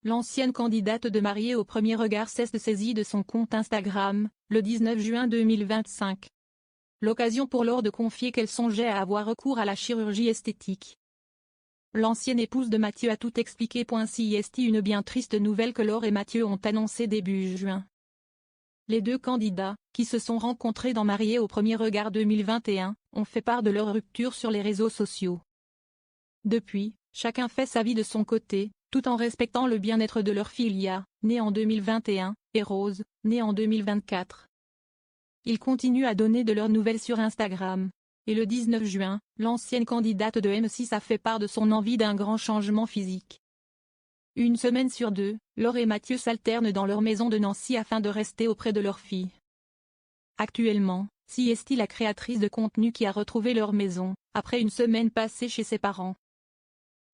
l'ancienne candidate de mariée au premier regard s'est saisie de son compte Instagram, le 19 juin 2025. L'occasion pour Laure de confier qu'elle songeait à avoir recours à la chirurgie esthétique. L'ancienne épouse de Mathieu a tout expliqué. C'est une bien triste nouvelle que Laure et Mathieu ont annoncée début juin. Les deux candidats, qui se sont rencontrés dans Mariés au premier regard 2021, ont fait part de leur rupture sur les réseaux sociaux. Depuis, chacun fait sa vie de son côté, tout en respectant le bien-être de leur fille Lia, née en 2021, et Rose, née en 2024. Ils continuent à donner de leurs nouvelles sur Instagram. Et le 19 juin, l'ancienne candidate de M6 a fait part de son envie d'un grand changement physique. Une semaine sur deux, Laure et Mathieu s'alternent dans leur maison de Nancy afin de rester auprès de leur fille. Actuellement, c'est la créatrice de contenu qui a retrouvé leur maison, après une semaine passée chez ses parents.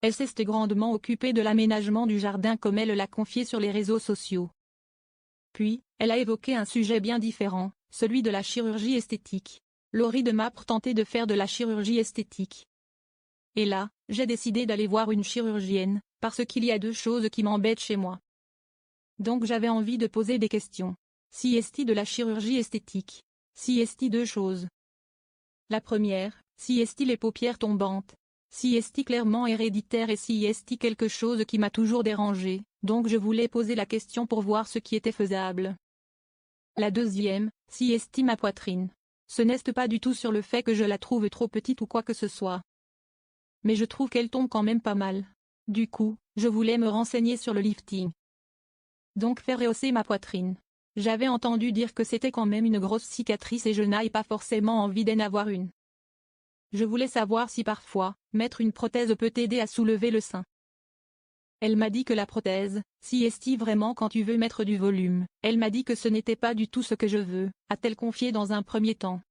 Elle s'est grandement occupée de l'aménagement du jardin comme elle l'a confié sur les réseaux sociaux. Puis, elle a évoqué un sujet bien différent, celui de la chirurgie esthétique. Laurie de m'a tenté de faire de la chirurgie esthétique. Et là, j'ai décidé d'aller voir une chirurgienne, parce qu'il y a deux choses qui m'embêtent chez moi. Donc j'avais envie de poser des questions. C'est de la chirurgie esthétique. C'est deux choses. La première, c'est les paupières tombantes. C'est clairement héréditaire et c'est quelque chose qui m'a toujours dérangé, donc je voulais poser la question pour voir ce qui était faisable. La deuxième, c'est ma poitrine. Ce n'est pas du tout sur le fait que je la trouve trop petite ou quoi que ce soit. Mais je trouve qu'elle tombe quand même pas mal. Du coup, je voulais me renseigner sur le lifting. Donc faire rehausser ma poitrine. J'avais entendu dire que c'était quand même une grosse cicatrice et je n'ai pas forcément envie d'en avoir une. Je voulais savoir si parfois, mettre une prothèse peut t'aider à soulever le sein. Elle m'a dit que la prothèse, c'est vraiment quand tu veux mettre du volume. Elle m'a dit que ce n'était pas du tout ce que je veux, a-t-elle confié dans un premier temps.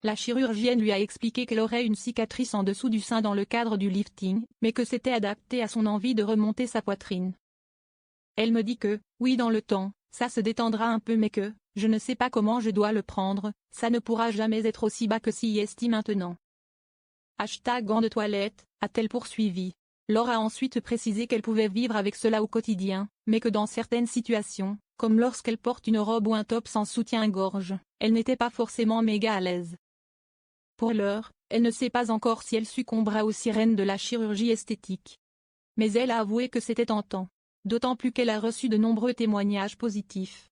La chirurgienne lui a expliqué qu'elle aurait une cicatrice en dessous du sein dans le cadre du lifting, mais que c'était adapté à son envie de remonter sa poitrine. Elle me dit que, oui dans le temps, ça se détendra un peu mais que, je ne sais pas comment je dois le prendre, ça ne pourra jamais être aussi bas que c'est maintenant. #gants de toilette, a-t-elle poursuivi. Laure a ensuite précisé qu'elle pouvait vivre avec cela au quotidien, mais que dans certaines situations, comme lorsqu'elle porte une robe ou un top sans soutien-gorge, elle n'était pas forcément méga à l'aise. Pour l'heure, elle ne sait pas encore si elle succombera aux sirènes de la chirurgie esthétique. Mais elle a avoué que c'était tentant. D'autant plus qu'elle a reçu de nombreux témoignages positifs.